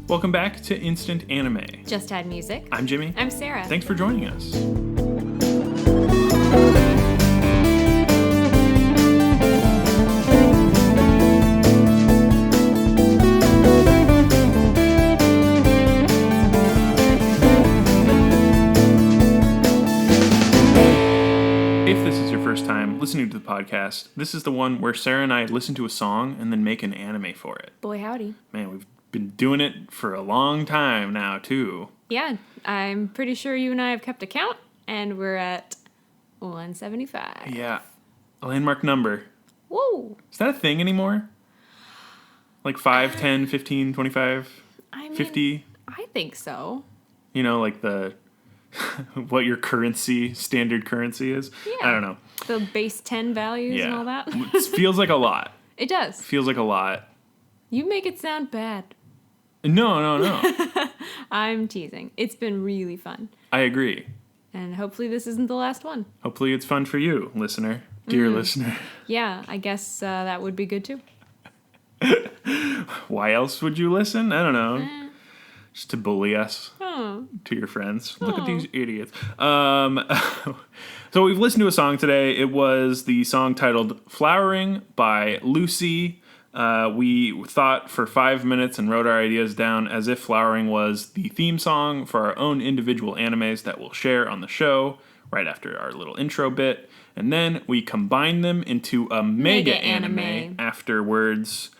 Welcome back to Instant Anime. Just Had Music. I'm Jimmy. I'm Sarah. Thanks for joining us. If this is your first time listening to the podcast, this is the one where Sarah and I listen to a song and then make an anime for it. Boy, howdy. Man, we've been doing it for a long time now, too. Yeah, I'm pretty sure you and I have kept a count, and we're at 175. Yeah. A landmark number. Whoa. Is that a thing anymore? Like 5, 10, 15, 25, I mean, 50? I think so. You know, like the... what your standard currency is? Yeah. I don't know. The base 10 values and all that. It feels like a lot. It does. Feels like a lot. You make it sound bad. No. I'm teasing. It's been really fun. I agree. And hopefully this isn't the last one. Hopefully it's fun for you, listener. Dear listener. Yeah, I guess that would be good too. Why else would you listen? I don't know. Just to bully us to your friends. Look at these idiots. So we've listened to a song today. It was the song titled Flowering by Lucy. We thought for 5 minutes and wrote our ideas down as if Flowering was the theme song for our own individual animes that we'll share on the show right after our little intro bit. And then we combined them into a mega anime afterwards,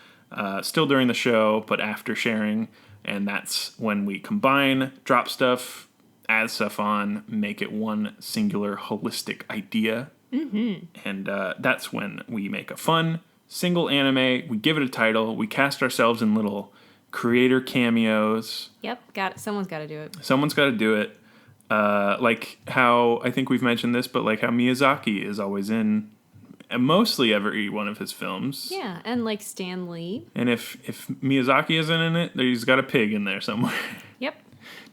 still during the show, but after sharing. And that's when we combine, drop stuff, add stuff on, make it one singular holistic idea. Mm-hmm. And that's when we make a fun single anime. We give it a title. We cast ourselves in little creator cameos. Yep, got it. Someone's got to do it. Someone's got to do it. Like how, I think we've mentioned this, but like how Miyazaki is always in mostly every one of his films. Yeah, and like Stan Lee. And if Miyazaki isn't in it, he's got a pig in there somewhere. Yep.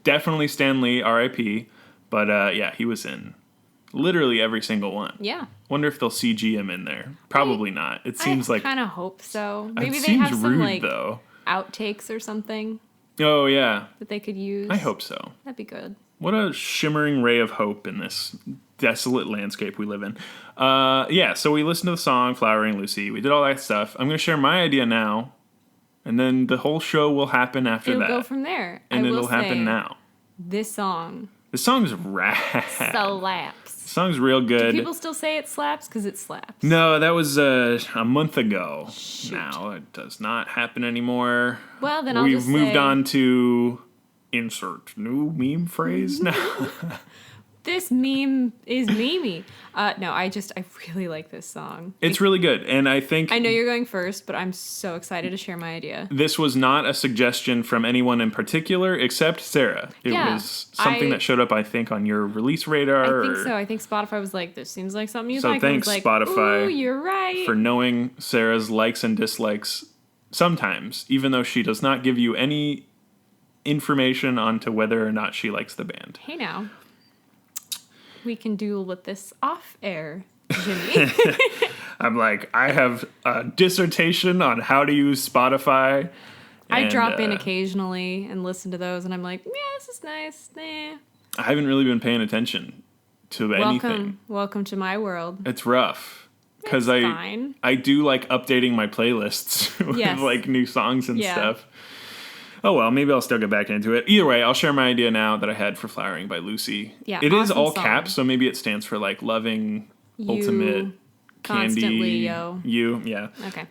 Definitely Stan Lee, R.I.P. But yeah, he was in literally every single one. Yeah. Wonder if they'll CG him in there. Probably not. It seems I like... kind of hope so. Maybe it they have seems some rude, like though. outtakes or something Oh, yeah. that they could use. I hope so. That'd be good. What a shimmering ray of hope in this desolate landscape we live in. Yeah, so we listened to the song, Flowering Lucy. We did all that stuff. I'm going to share my idea now, and then the whole show will happen after that. It'll go from there. And it'll happen now. This song This song's rad. slaps. The song's real good. Do people still say it slaps? Because it slaps. No, that was a month ago. Shoot. Now, it does not happen anymore. Well, then I'll We've just moved say, on to insert new meme phrase now. this meme is memey. No, I really like this song. It's really good, and I think... I know you're going first, but I'm so excited to share my idea. This was not a suggestion from anyone in particular, except Sarah. It was something that showed up, I think, on your release radar. I think so. I think Spotify was like, this seems like something you So like. thanks, like, Spotify, ooh, you're right. for knowing Sarah's likes and dislikes sometimes, even though she does not give you any information onto whether or not she likes the band. Hey now. We can duel with this off air, Jimmy. I'm like, I have a dissertation on how to use Spotify. I drop in occasionally and listen to those, and I'm like, yeah, this is nice. Nah. I haven't really been paying attention to anything. Welcome to my world. It's rough. Because fine. I do like updating my playlists with like new songs and stuff. Oh well, maybe I'll still get back into it. Either way, I'll share my idea now that I had for Flowering by Lucy. Yeah, it is all song. caps, so maybe it stands for like loving, ultimate, constantly, candy, you. Yeah. Okay.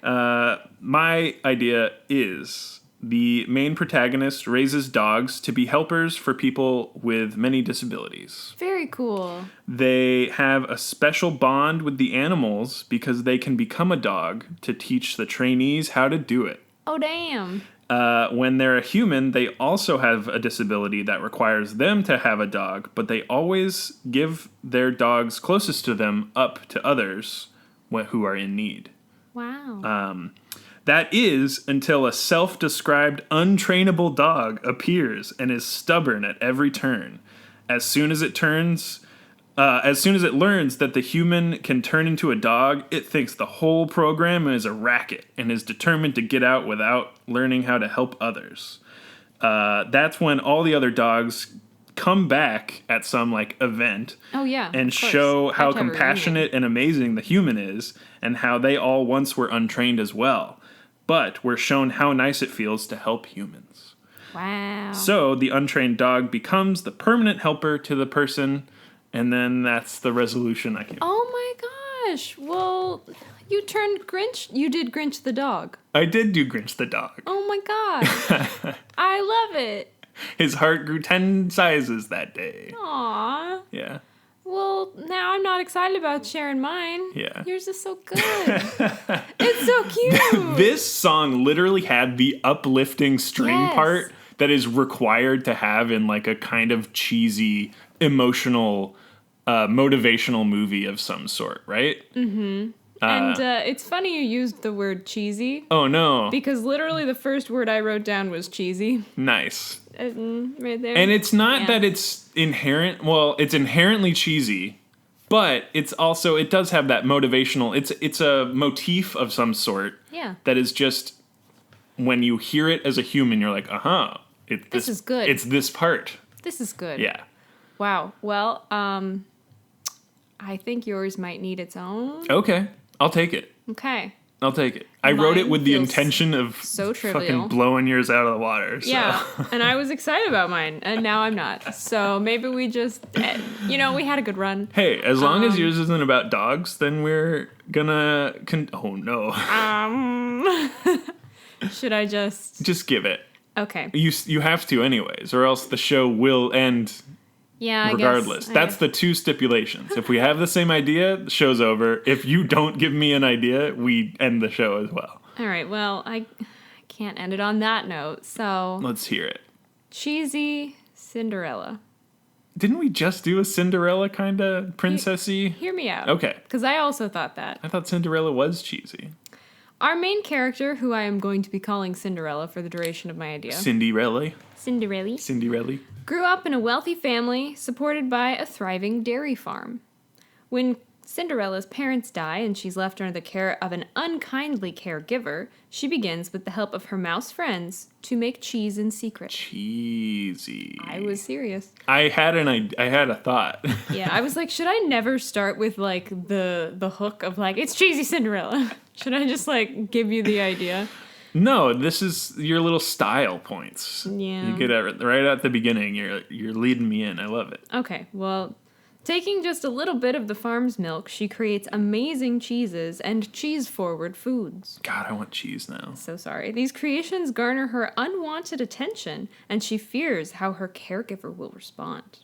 My idea is the main protagonist raises dogs to be helpers for people with many disabilities. Very cool. They have a special bond with the animals because they can become a dog to teach the trainees how to do it. Oh, damn. When they're a human, they also have a disability that requires them to have a dog, but they always give their dogs closest to them up to others who are in need. Wow. That is until a self-described untrainable dog appears and is stubborn at every turn. As soon as it learns that the human can turn into a dog, it thinks the whole program is a racket and is determined to get out without learning how to help others. that's when all the other dogs come back at some like event. Oh yeah, and of course. show how Have to have a compassionate and amazing the human is, and how they all once were untrained as well. But we're shown how nice it feels to help humans. Wow. So the untrained dog becomes the permanent helper to the person, and then that's the resolution I came. Oh my gosh. Well, you turned Grinch. You did Grinch the dog. I did do Grinch the dog. Oh my gosh. I love it. His heart grew 10 sizes that day. Aww. Yeah. Well, now I'm not excited about sharing mine. Yeah. Yours is so good. It's so cute. This song literally had the uplifting string Yes. part that is required to have in like a kind of cheesy, emotional, motivational movie of some sort, right? Mm-hmm. And it's funny you used the word cheesy. Oh, no. Because literally the first word I wrote down was cheesy. Nice. Right there. And it's not that it's it's inherently cheesy, but it's also, it does have that motivational, it's a motif of some sort. Yeah. That is just, when you hear it as a human, you're like, This is good. It's this part. This is good. Yeah. Wow. Well, I think yours might need its own. Okay. I'll take it. Okay. I'll take it. I wrote it Mine with the feels intention of so trivial. fucking blowing yours out of the water. So. Yeah, and I was excited about mine, and now I'm not. So maybe we just, we had a good run. Hey, as long as yours isn't about dogs, then we're gonna... oh, no. Should I just... Just give it. Okay. You have to anyways, or else the show will end Yeah, I regardless. guess. That's the two stipulations. If we have the same idea, the show's over. If you don't give me an idea, we end the show as well. All right, well, I can't end it on that note, so... Let's hear it. Cheesy Cinderella. Didn't we just do a Cinderella kind of princessy? Hear me out. Okay. Because I also thought that. I thought Cinderella was cheesy. Our main character, who I am going to be calling Cinderella for the duration of my idea. Cinderella. Cinderella. Grew up in a wealthy family supported by a thriving dairy farm. When Cinderella's parents die and she's left under the care of an unkindly caregiver, she begins, with the help of her mouse friends, to make cheese in secret. Cheesy. I was serious. I had a thought. Yeah, I was like, should I never start with like the hook of like, it's cheesy Cinderella? Should I just like give you the idea? No, this is your little style points. Yeah. You get it right at the beginning. You're leading me in. I love it. Okay, well, taking just a little bit of the farm's milk, she creates amazing cheeses and cheese-forward foods. God, I want cheese now. So sorry. These creations garner her unwanted attention, and she fears how her caregiver will respond.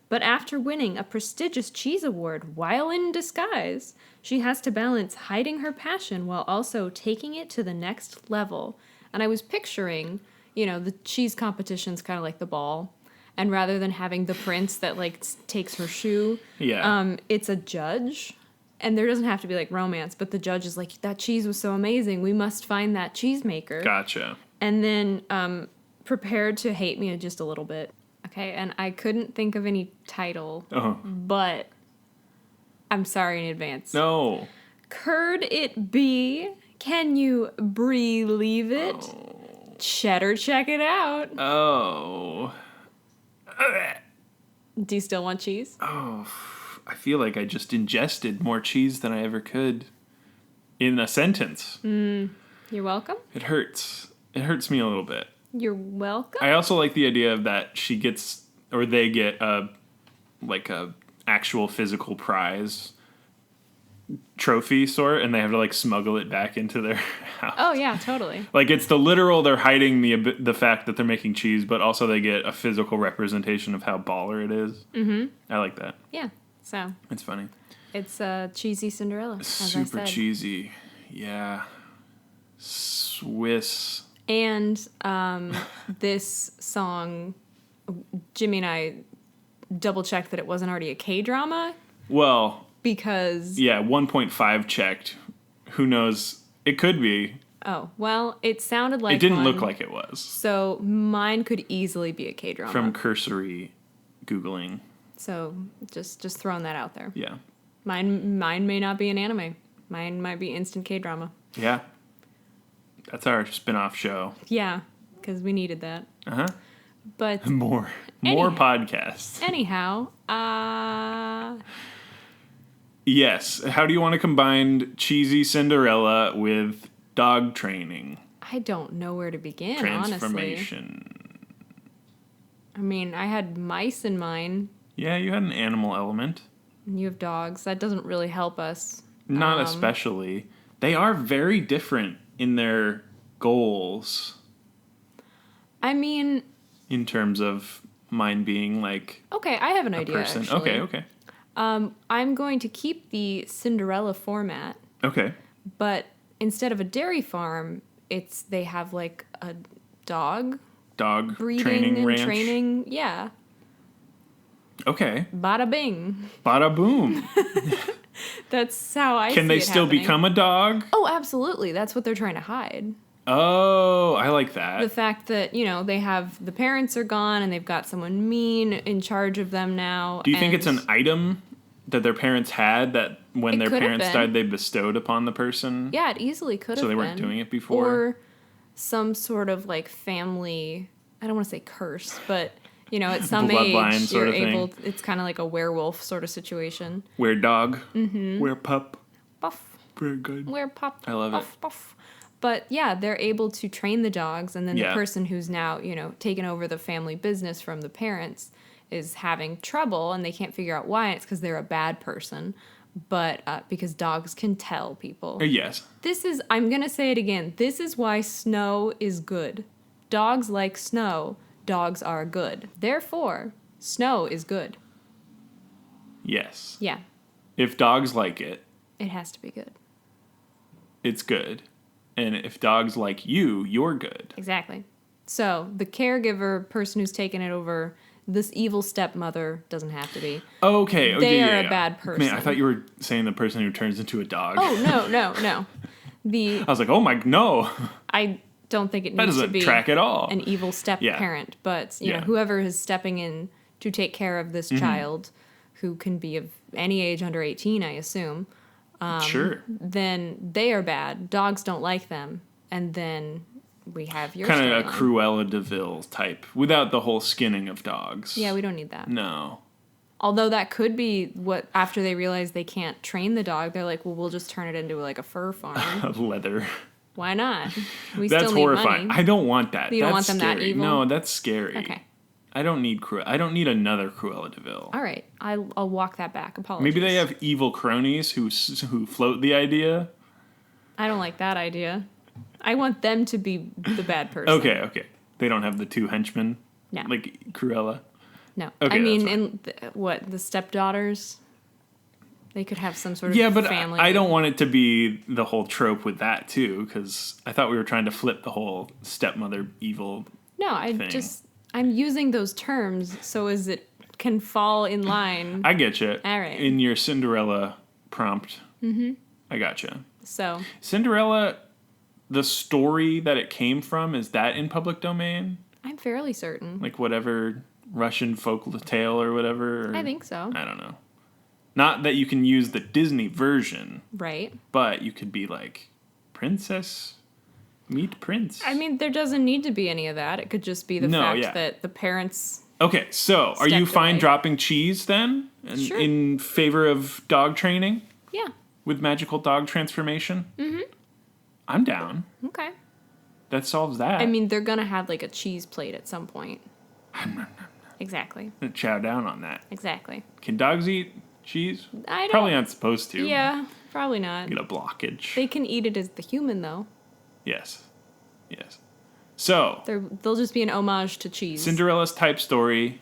But after winning a prestigious cheese award while in disguise, she has to balance hiding her passion while also taking it to the next level. And I was picturing, the cheese competition's kind of like the ball. And rather than having the prince that, like, takes her shoe, it's a judge. And there doesn't have to be, like, romance, but the judge is like, that cheese was so amazing. We must find that cheesemaker. Gotcha. And then prepared to hate me just a little bit. Okay, and I couldn't think of any title, but I'm sorry in advance. No. Could it be, can you believe it? Oh. Cheddar, check it out. Oh. Do you still want cheese? Oh, I feel like I just ingested more cheese than I ever could in a sentence. You're welcome. It hurts. It hurts me a little bit. You're welcome. I also like the idea of that they get a actual physical prize trophy sort, and they have to like smuggle it back into their house. Oh yeah, totally. Like it's the literal, they're hiding the fact that they're making cheese, but also they get a physical representation of how baller it is. Mm-hmm. I like that. Yeah, so. It's funny. It's cheesy Cinderella, as Super I said. cheesy. Yeah. Swiss. And this song, Jimmy and I double-checked that it wasn't already a K-drama. Well. Because... Yeah, 1.5 checked. Who knows? It could be. Oh, well, it sounded like it didn't look like it was. So mine could easily be a K-drama. From cursory Googling. So just throwing that out there. Yeah. Mine may not be an anime. Mine might be instant K-drama. Yeah. That's our spin-off show. Yeah. because we needed that. Uh-huh. But More podcasts. anyhow, yes. How do you want to combine cheesy Cinderella with dog training? I don't know where to begin, Transformation. honestly. I mean, I had mice in mine. Yeah, you had an animal element. And you have dogs. That doesn't really help us. Not especially. They are very different in their goals. I mean... In terms of mine being like... Okay, I have an idea, person. actually. Okay. I'm going to keep the Cinderella format. Okay. But instead of a dairy farm, they have like a dog breeding training and ranch. training. Yeah. Okay. Bada bing. Bada boom. That's how I see it Can they still happening. become a dog? Oh, absolutely. That's what they're trying to hide. Oh, I like that. The fact that, they have the parents are gone and they've got someone mean in charge of them now. Do you think it's an item that their parents had that when their parents died they bestowed upon the person? Yeah, it easily could have been. So they weren't doing it before? Or some sort of like family, I don't want to say curse, but at some Bloodline age sort you're of able thing. it's kind of like a werewolf sort of situation. Wear dog. Mm-hmm. Wear pup. Buff. Very good. Wear pup. I love buff, it. Buff. But yeah, they're able to train the dogs, and then the person who's now, taken over the family business from the parents is having trouble, and they can't figure out why. It's because they're a bad person, but because dogs can tell people. Yes. I'm going to say it again. This is why snow is good. Dogs like snow. Dogs are good. Therefore, snow is good. Yes. Yeah. If dogs like it, It has to be good. it's good. And if dogs like you, you're good. Exactly. So, the caregiver, person who's taken it over, this evil stepmother doesn't have to be. Okay. They are a bad person. Man, I thought you were saying the person who turns into a dog. Oh, no. I was like, oh my, no. I don't think it That needs to doesn't be track at all. an evil step-parent. But, whoever is stepping in to take care of this child, who can be of any age under 18, I assume, sure. then they are bad. Dogs don't like them. And then we have your kind of a storyline. Cruella de Vil type, without the whole skinning of dogs. Yeah, we don't need that. No. Although that could be what, after they realize they can't train the dog, they're like, well, we'll just turn it into like a fur farm. Leather. Why not? We That's still need horrifying. money. I don't want that. You don't That's want them scary. that evil? No, that's scary. Okay. I don't need another Cruella de Vil. All right. I'll walk that back. Apologies. Maybe they have evil cronies who float the idea. I don't like that idea. I want them to be the bad person. Okay. They don't have the two henchmen? No. Like Cruella? No. Okay, I mean, that's fine. the stepdaughters? They could have some sort of family. I don't want it to be the whole trope with that, too, because I thought we were trying to flip the whole stepmother evil No, I'm using those terms so as it can fall in line. I get you. All right. In your Cinderella prompt. Mm-hmm. I gotcha. So. Cinderella, the story that it came from, is that in public domain? I'm fairly certain. Like whatever Russian folk tale or whatever? Or, I think so. I don't know. Not that you can use the Disney version. Right. But you could be like, Princess, meet Prince. I mean, there doesn't need to be any of that. It could just be the fact that the parents... Okay, so are you fine dropping cheese then? Sure. In favor of dog training? Yeah. With magical dog transformation? Mm-hmm. I'm down. Okay. That solves that. I mean, they're going to have like a cheese plate at some point. Exactly. I'm gonna chow down on that. Exactly. Can dogs eat cheese? I don't... Probably not supposed to. Yeah, probably not. Get a blockage. They can eat it as the human, though. Yes. So... They'll just be an homage to cheese. Cinderella's type story...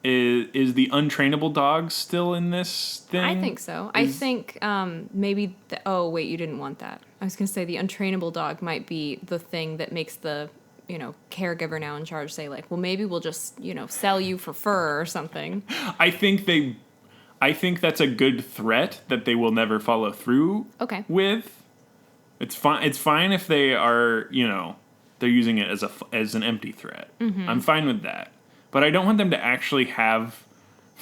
Is the untrainable dog still in this thing? I think so. I think maybe... Oh, wait, you didn't want that. I was going to say the untrainable dog might be the thing that makes the, caregiver now in charge say, like, well, maybe we'll just, sell you for fur or something. I think that's a good threat that they will never follow through with. It's fine if they are, they're using it as an empty threat. Mm-hmm. I'm fine with that. But I don't want them to actually have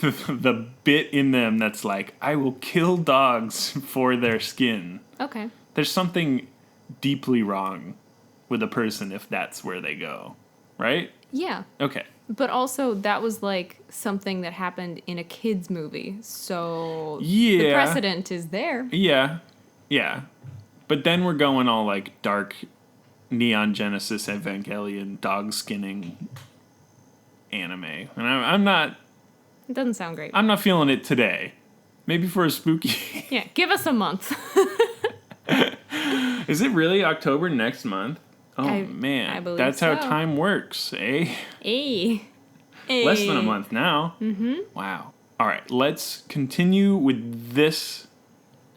the bit in them that's like, I will kill dogs for their skin. Okay. There's something deeply wrong with a person if that's where they go, right? Yeah. Okay. But also, that was like something that happened in a kid's movie. So Yeah. the precedent is there. Yeah. Yeah. But then we're going all like dark Neon Genesis Evangelion dog skinning anime. And I'm not It doesn't sound great. I'm not feeling it today. Maybe for a spooky. Yeah, give us a month. Is it really October next month? Oh, man. I believe That's how so. time works, eh? Hey. Less than a month now. Mm-hmm. Wow. All right, let's continue with this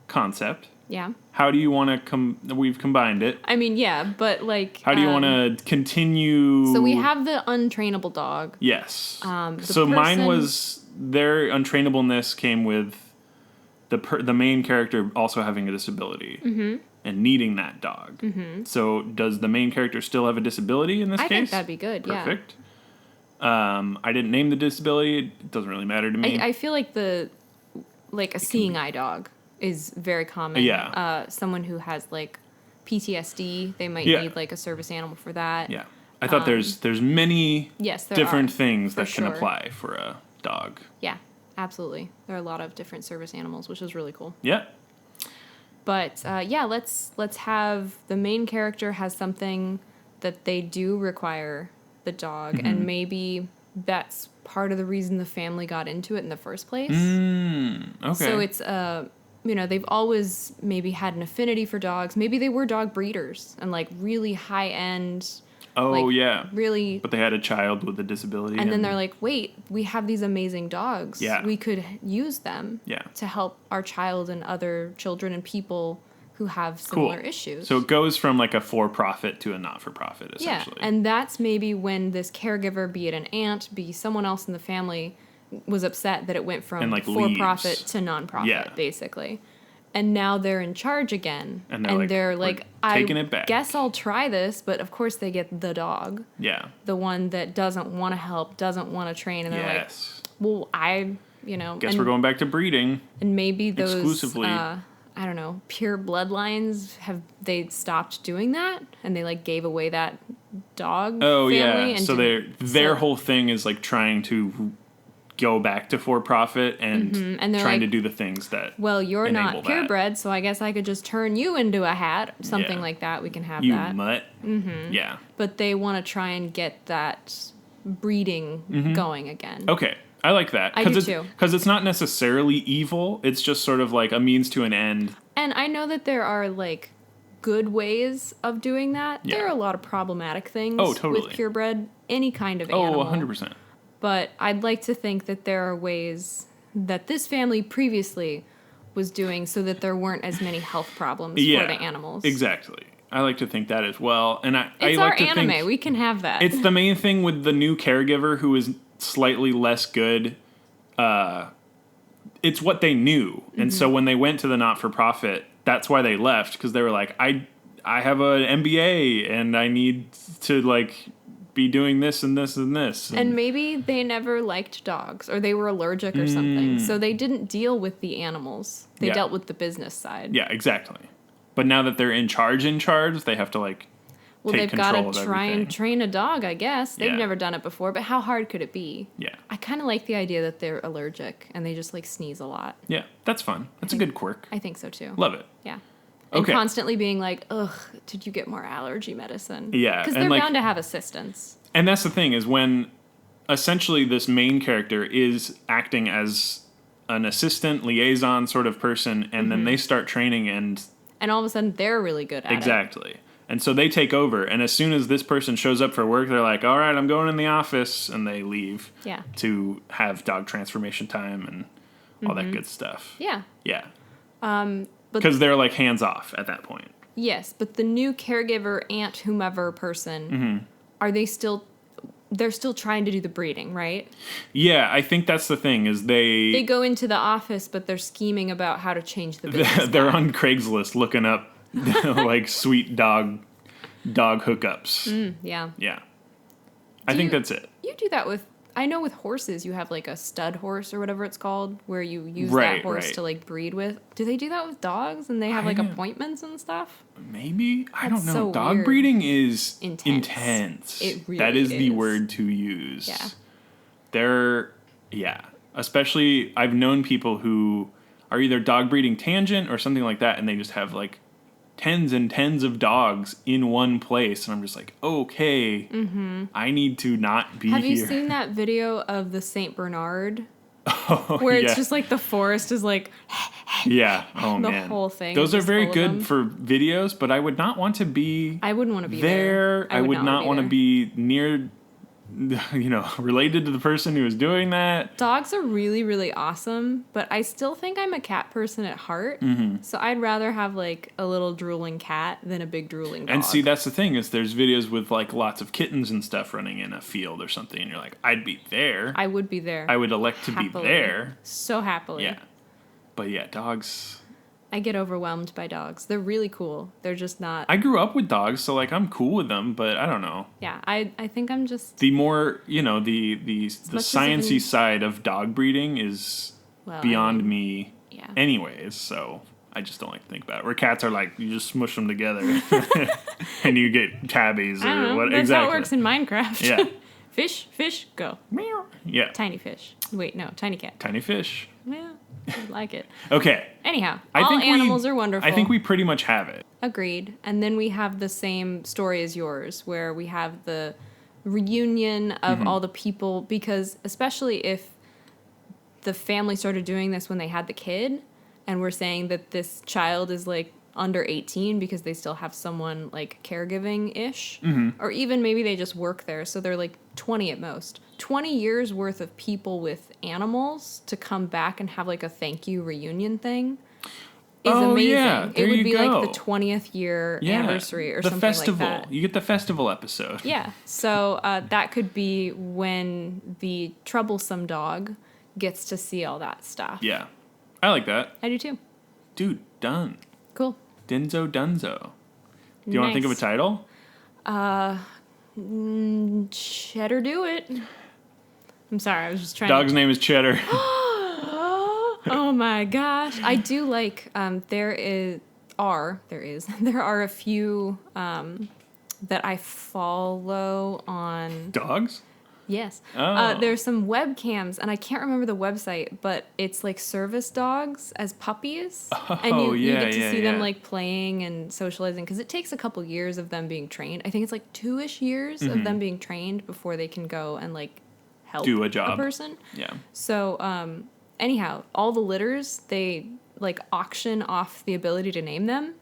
concept. Yeah. How do you want to we've combined it. I mean, yeah, but like... How do you want to continue? So we have the untrainable dog. Yes. The so mine person- was, their untrainableness came with the main character also having a disability. Mm-hmm. And needing that dog. Mm-hmm. So does the main character still have a disability in this case? I think that'd be good, Perfect. I didn't name the disability. It doesn't really matter to me. I feel like a seeing eye dog is very common. Yeah. Someone who has like PTSD, they might Yeah. need like a service animal for that. Yeah. I thought there's many Yes, there different are, things for that can sure. apply for a dog. Yeah, absolutely. There are a lot of different service animals, which is really cool. Yeah. But let's have the main character has something that they do require the dog, Mm-hmm. and maybe that's part of the reason the family got into it in the first place. Okay. So it's they've always maybe had an affinity for dogs. Maybe they were dog breeders and like really high end. oh, yeah. Really. But they had a child with a disability. And then they're like, wait, we have these amazing dogs. Yeah. We could use them Yeah. to help our child and other children and people who have similar issues. So it goes from like a for-profit to a not-for-profit, essentially. Yeah, and that's maybe when this caregiver, be it an aunt, be someone else in the family, was upset that it went from And, like, for-profit leaves. to non-profit, Yeah. basically. And now they're in charge again. And they're like, "We're I taking it back." guess I'll try this, but of course they get the dog. Yeah. The one that doesn't want to help, doesn't want to train, and they're Yes. like, well, Guess we're going back to breeding. and maybe those exclusively. I don't know, pure bloodlines they stopped doing that, and they like gave away that dog. Oh, family yeah. and So their whole thing is like trying to go back to for-profit and, And they're trying like, to do the things that well, you're enable not that. purebred, so I guess I could just turn you into a hat, something Yeah. like that. We can have you that. mutt. Mm-hmm. Yeah. But they want to try and get that breeding going again. Okay. I like that. I do too. Because it's not necessarily evil. It's just sort of like a means to an end. And I know that there are like good ways of doing that. Yeah. There are a lot of problematic things Oh, totally. with purebred, any kind of Oh, animal. 100%. But I'd like to think that there are ways that this family previously was doing so that there weren't as many health problems Yeah. for the animals. Exactly. I like to think that as well. And I It's like our to anime. think We can have that. it's the main thing with the new caregiver who is slightly less good. It's what they knew. And so when they went to the not-for-profit, that's why they left, because they were like, I have an MBA and I need to like be doing this and this and this. And maybe they never liked dogs or they were allergic or something. So they didn't deal with the animals. They Yeah. dealt with the business side. Yeah, exactly. But now that they're in charge, they have to like Well, take they've got control to of try everything. and train a dog, I guess. They've Yeah. never done it before, but how hard could it be? Yeah. I kind of like the idea that they're allergic and they just like sneeze a lot. Yeah, that's fun. That's a good quirk. I think so too. Love it. Yeah. And Okay. constantly being like, ugh, did you get more allergy medicine? Yeah, Because and they're like- bound to have assistants. And that's the thing, is when essentially this main character is acting as an assistant liaison sort of person, and then they start training and And all of a sudden they're really good at it. exactly. And so they take over, and as soon as this person shows up for work, they're like, all right, I'm going in the office, and they leave Yeah. to have dog transformation time and all that good stuff. Yeah. Yeah. But Because they're like hands off at that point. yes, but the new caregiver, aunt, whomever person, are they still... They're still trying to do the breeding, right? Yeah, I think that's the thing, is They go into the office, but they're scheming about how to change the business. they're on Craigslist looking up like sweet dog hookups. Yeah. Yeah. I think you- that's it. You do that with I know with horses you have like a stud horse or whatever it's called, where you use Right, that horse right. to like breed with. Do they do that with dogs and they have like appointments and stuff? Maybe? I don't know. so Dog weird. breeding is Intense. It really That is the is. word to use. Yeah. Yeah. Especially, I've known people who are either dog breeding tangent or something like that, and they just have like tens and tens of dogs in one place, and I'm just like, okay, I need to not be Have here. you seen that video of the Saint Bernard? Oh, Where yeah. it's just like the forest is like Yeah. Oh, the man. whole thing. Those is are just very full of good them. for videos, but I would not want to be I wouldn't want to be there. I would not want to there. be near, related to the person who is doing that. Dogs are really, really awesome, but I still think I'm a cat person at heart. So I'd rather have like a little drooling cat than a big drooling dog. And see, that's the thing is there's videos with like lots of kittens and stuff running in a field or something, and you're like, I'd be there. I would be there. I would elect to happily. be there. So happily. Yeah. But yeah, dogs. I get overwhelmed by dogs. They're really cool. They're just not. I grew up with dogs, so like I'm cool with them, but I don't know. Yeah, I think I'm just. The more, the much as sciencey even- side of dog breeding is Well, beyond me Yeah. anyways, so I just don't like to think about it. Where cats are like, you just smush them together and you get tabbies I don't or know. what. That's exactly. how it works in Minecraft. Yeah. Fish, go. Meow. Yeah. Tiny fish. Wait, no, tiny cat. Tiny fish. Yeah, I like it. Okay. Anyhow, I all think animals are wonderful. I think we pretty much have it. Agreed. And then we have the same story as yours, where we have the reunion of all the people, because especially if the family started doing this when they had the kid, and we're saying that this child is like under 18 because they still have someone like caregiving-ish, or even maybe they just work there, so they're like 20 at most. 20 years worth of people with animals to come back and have like a thank you reunion thing is amazing. Yeah, there it would you be go. like the 20th year anniversary or the something festival. like that. You get the festival episode. Yeah, so that could be when the troublesome dog gets to see all that stuff. Yeah. I like that. I do too. Dude, done. Cool. Denzo Dunzo. Do you want to think of a title? Cheddar do it. I'm sorry, I was just trying Dog's name is Cheddar. Oh my gosh. I do like there are a few that I follow on. Dogs? Yes. Oh. There's some webcams, and I can't remember the website, but it's like service dogs as puppies. And you get to see them like playing and socializing, because it takes a couple years of them being trained. I think it's like 2-ish years of them being trained before they can go and like help Do a job. person. Yeah. So anyhow, all the litters, they like auction off the ability to name them.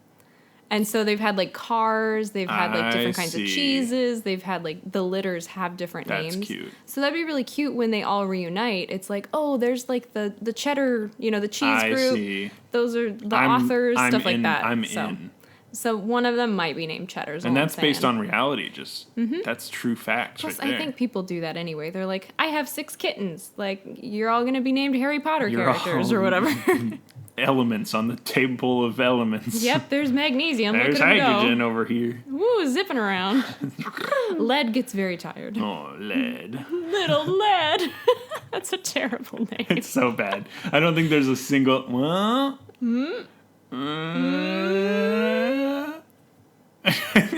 And so they've had like cars, they've had like different kinds of cheeses, they've had like the litters have different names. That's cute. So that'd be really cute when they all reunite. It's like, oh, there's like the cheddar, the cheese group. See. Those are the authors, stuff like that. I'm so, in. So one of them might be named Cheddar's. And that's based on reality. Just that's true facts. Plus, right there. I think people do that anyway. They're like, I have 6 kittens. Like, you're all gonna be named Harry Potter characters or whatever. Elements on the table of elements. Yep, there's magnesium. There's Look at 'em hydrogen go. over here. Woo, zipping around. Lead gets very tired. Oh, lead. Little Lead. That's a terrible name. It's so bad. I don't think there's a single.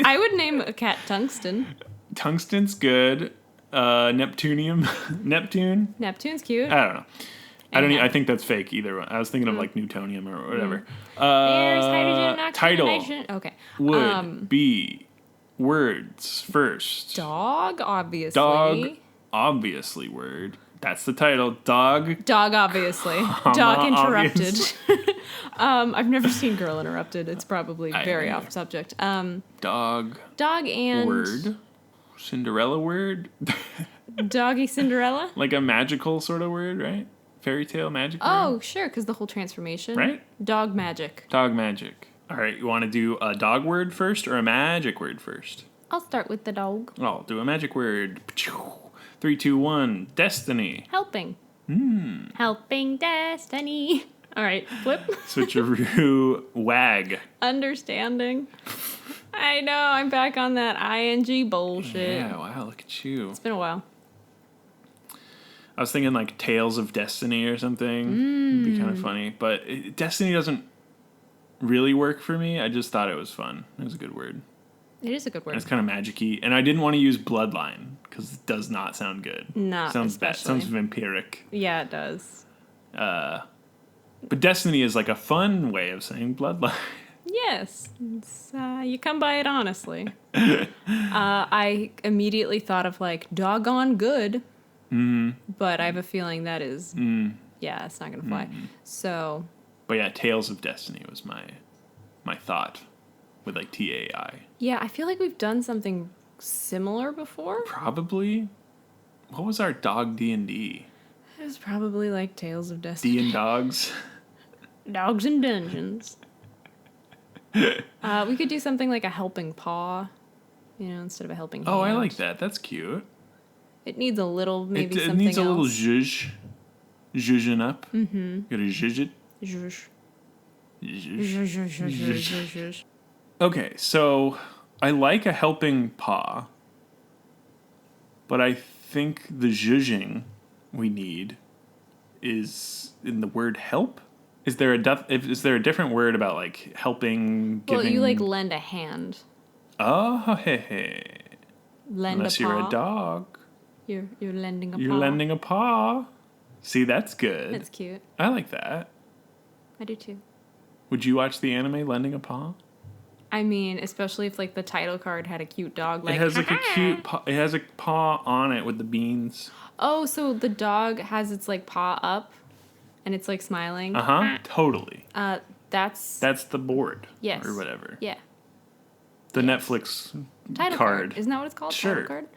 I would name a cat Tungsten. Tungsten's good. Neptunium. Neptune. Neptune's cute. I don't know. I don't. Anyhow. I think that's fake. Either one. I was thinking of like Newtonium or whatever. There's hydrogen, oxygen, Title nitrogen. Okay. would be words first. Dog, obviously. Dog, obviously word. That's the title. Dog. Dog, obviously. Dog Interrupted. obvious. I've never seen Girl Interrupted. It's probably I very haven't off subject. Dog. Dog and Word. Cinderella word. Doggy Cinderella. Like a magical sort of word, right? Fairy tale magic word. Oh, sure, because the whole transformation. Right? Dog magic. Dog magic. All right, you want to do a dog word first or a magic word first? I'll start with the dog. I'll do a magic word. 3, 2, 1. Destiny. Helping. Helping Destiny. All right, flip. Switcheroo. Wag. Understanding. I know, I'm back on that ing bullshit. Yeah, wow, look at you. It's been a while. I was thinking like Tales of Destiny or something. It'd be kind of funny. But Destiny doesn't really work for me. I just thought it was fun. It was a good word. It is a good word. And it's kind of magic-y. And I didn't want to use Bloodline because it does not sound good. Not sounds bad. especially. Sounds vampiric. Yeah, it does. But Destiny is like a fun way of saying Bloodline. Yes. It's, you come by it honestly. I immediately thought of like doggone good. But I have a feeling that is... Yeah, it's not going to fly. So... But yeah, Tales of Destiny was my thought with like TAI. Yeah, I feel like we've done something similar before. Probably. What was our dog D&D? It was probably like Tales of Destiny. D and Dogs? Dogs and Dungeons. We could do something like a helping paw, instead of a helping hand. Oh, I like that. That's cute. It needs a little, maybe it something needs a little else. zhuzh. Zhuzhing up. Mm-hmm. Gotta zhuzh it. Zhuzh. Zhuzh. Okay, so I like a helping paw, but I think the zhuzhing we need is in the word help. Is there a different word about like helping? Giving? Well, you like lend a hand. Oh, hey. Lend Unless a paw. you're a dog. You're lending a paw. You're lending a paw. See, that's good. That's cute. I like that. I do too. Would you watch the anime Lending a Paw? I mean, especially if like the title card had a cute dog. Like, it has like a cute paw. It has a paw on it with the beans. Oh, so the dog has its like paw up, and it's like smiling. Totally. That's the board. Yes. Or whatever. Yeah. The Netflix Title card. Isn't that what it's called? Sure. Title card.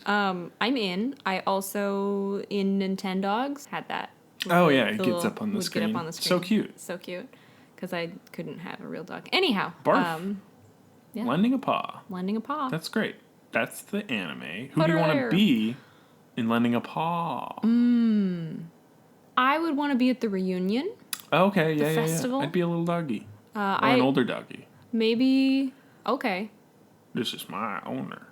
I'm in. I also in Nintendogs had that. Oh yeah, it gets up on the would screen. Get up on the screen. So cute. So cute. Because I couldn't have a real dog. Anyhow. Barf. Yeah. Lending a paw. Lending a paw. That's great. That's the anime. Who do you want to be in Lending a Paw? I would want to be at the reunion. Okay, yeah. Festival. I'd be a little doggy. Or an older doggy. Maybe. Okay. This is my owner.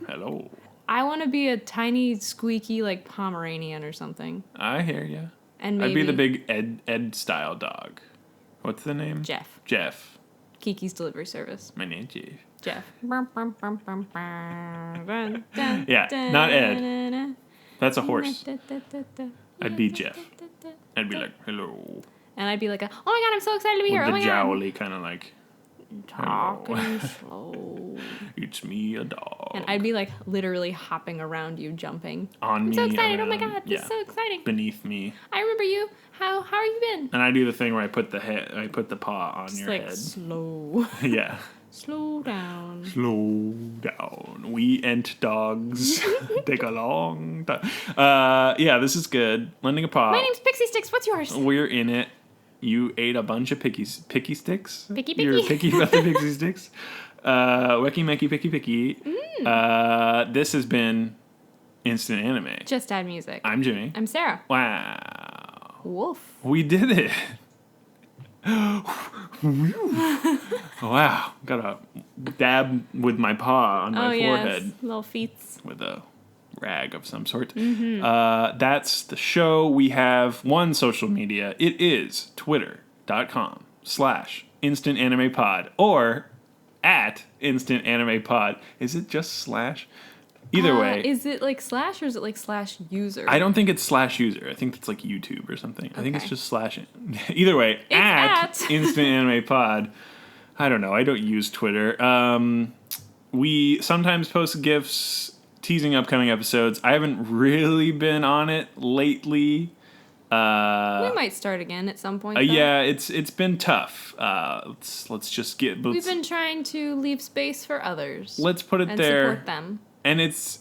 Hello. I want to be a tiny, squeaky, like Pomeranian or something. I hear ya. And maybe I'd be the big Ed style dog. What's the name? Jeff. Kiki's Delivery Service. My name's Jeff. Jeff. Yeah, not Ed. That's a horse. I'd be Jeff. I'd be like, hello. And I'd be like, oh my god, I'm so excited to be here. With Oh the my god. jowly kind of like, Talking slow. it's me, a dog. And I'd be like literally hopping around you, jumping. On me. I'm so excited. Oh my around, god, this is so exciting. Beneath me. I remember you. How have you been? And I do the thing where I put the paw on Just your like head. slow. Yeah. Slow down. Slow down. We ent dogs take a long time. Yeah, this is good. Lending a paw. My name's Pixie Sticks. What's yours? We're in it. You ate a bunch of picky sticks. Picky. You're picky about the pixie sticks. Wecky mecky picky. This has been Instant Anime. Just add music. I'm Jimmy. I'm Sarah. Wow. Woof. We did it. Wow. Got a dab with my paw on my forehead. Yes. Little feets. With a rag of some sort. That's the show. We have one social media. It is twitter.com/instantanimepod or at instantanimepod. Is it just slash? Either way. Is it like slash or is it like slash user? I don't think it's /user. I think it's like YouTube or something. I think it's just slash. Either way, It's at. Instant Anime Pod. I don't know. I don't use Twitter. We sometimes post GIFs teasing upcoming episodes. I haven't really been on it lately. We might start again at some point. Though. Yeah, it's been tough. Let's just get. We've been trying to leave space for others. Let's put it and there. Support them. And it's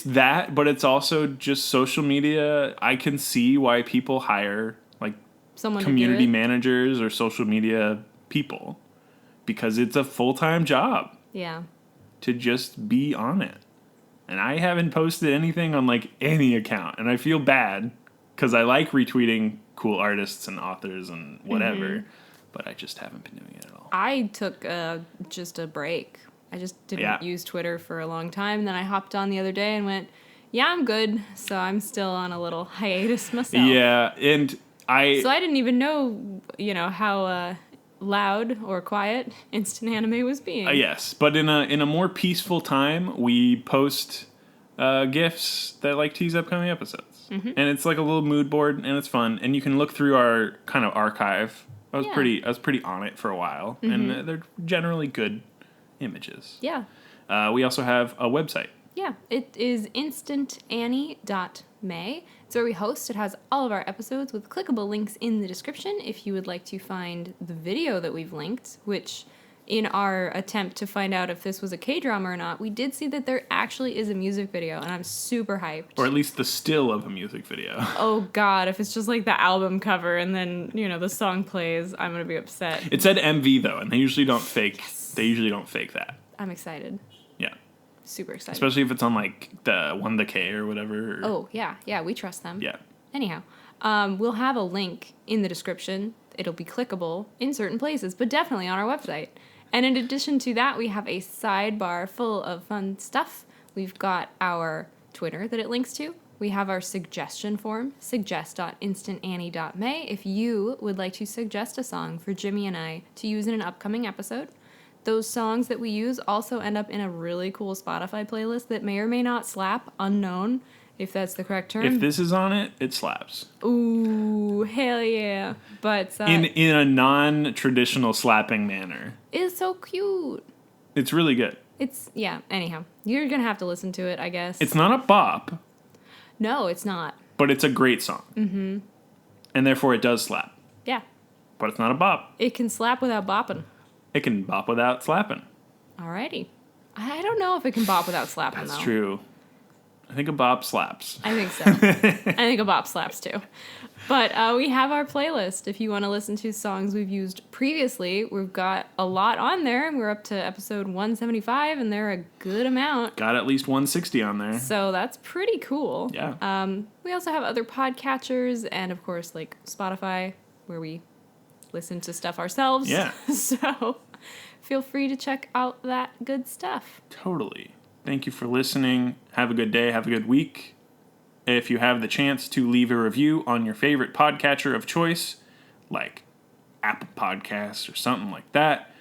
that, but it's also just social media. I can see why people hire like Someone community managers or social media people because it's a full-time job. Yeah. To just be on it. And I haven't posted anything on like any account, and I feel bad because I like retweeting cool artists and authors and whatever, but I just haven't been doing it at all. I took just a break. I just didn't use Twitter for a long time. And then I hopped on the other day and went, Yeah, I'm good. So I'm still on a little hiatus myself. Yeah, and So I didn't even know, how loud or quiet Instant Anime was being. yes, but in a more peaceful time, we post gifs that tease upcoming episodes, and it's like a little mood board, and it's fun, and you can look through our kind of archive. I was pretty on it for a while, and they're generally good images. Yeah. We also have a website. Yeah, it is instantannie.may. It's where we host. It has all of our episodes with clickable links in the description if you would like to find the video that we've linked, which in our attempt to find out if this was a K-drama or not, we did see that there actually is a music video, and I'm super hyped. Or at least the still of a music video. Oh god, if it's just like the album cover and then, the song plays, I'm going to be upset. It said MV though, and they usually don't fake that. I'm excited. Yeah. Super excited. Especially if it's on the K or whatever. Oh, yeah, we trust them. Yeah. Anyhow, we'll have a link in the description. It'll be clickable in certain places, but definitely on our website. And in addition to that, we have a sidebar full of fun stuff. We've got our Twitter that it links to. We have our suggestion form, suggest.instantannie.may, if you would like to suggest a song for Jimmy and I to use in an upcoming episode. Those songs that we use also end up in a really cool Spotify playlist that may or may not slap, unknown, if that's the correct term. If this is on it, it slaps. Ooh, hell yeah. But in a non-traditional slapping manner. It's so cute. It's really good. Anyhow. You're going to have to listen to it, I guess. It's not a bop. No, it's not. But it's a great song. Mm-hmm. And therefore it does slap. Yeah. But it's not a bop. It can slap without bopping. It can bop without slapping. Alrighty. I don't know if it can bop without slapping, That's though. true. I think a bop slaps. I think so. I think a bop slaps, too. But we have our playlist. If you want to listen to songs we've used previously, we've got a lot on there. We're up to episode 175, and they're a good amount. Got at least 160 on there. So that's pretty cool. Yeah. We also have other podcatchers and, of course, Spotify, where we listen to stuff ourselves. Yeah. So feel free to check out that good stuff. Totally. Thank you for listening. Have a good day. Have a good week. If you have the chance to leave a review on your favorite podcatcher of choice, like Apple Podcasts or something like that,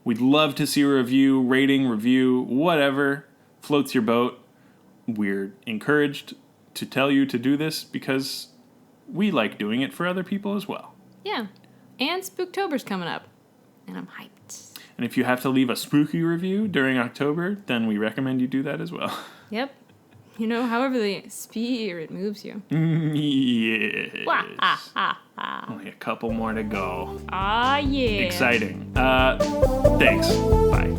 we'd love to see a review, rating, review, whatever floats your boat. We're encouraged to tell you to do this because we like doing it for other people as well. Yeah. And Spooktober's coming up. And I'm hyped. And if you have to leave a spooky review during October, then we recommend you do that as well. Yep. However the spirit moves you. Yes. Wah, Only a couple more to go. Ah, yeah. Exciting. Thanks. Bye.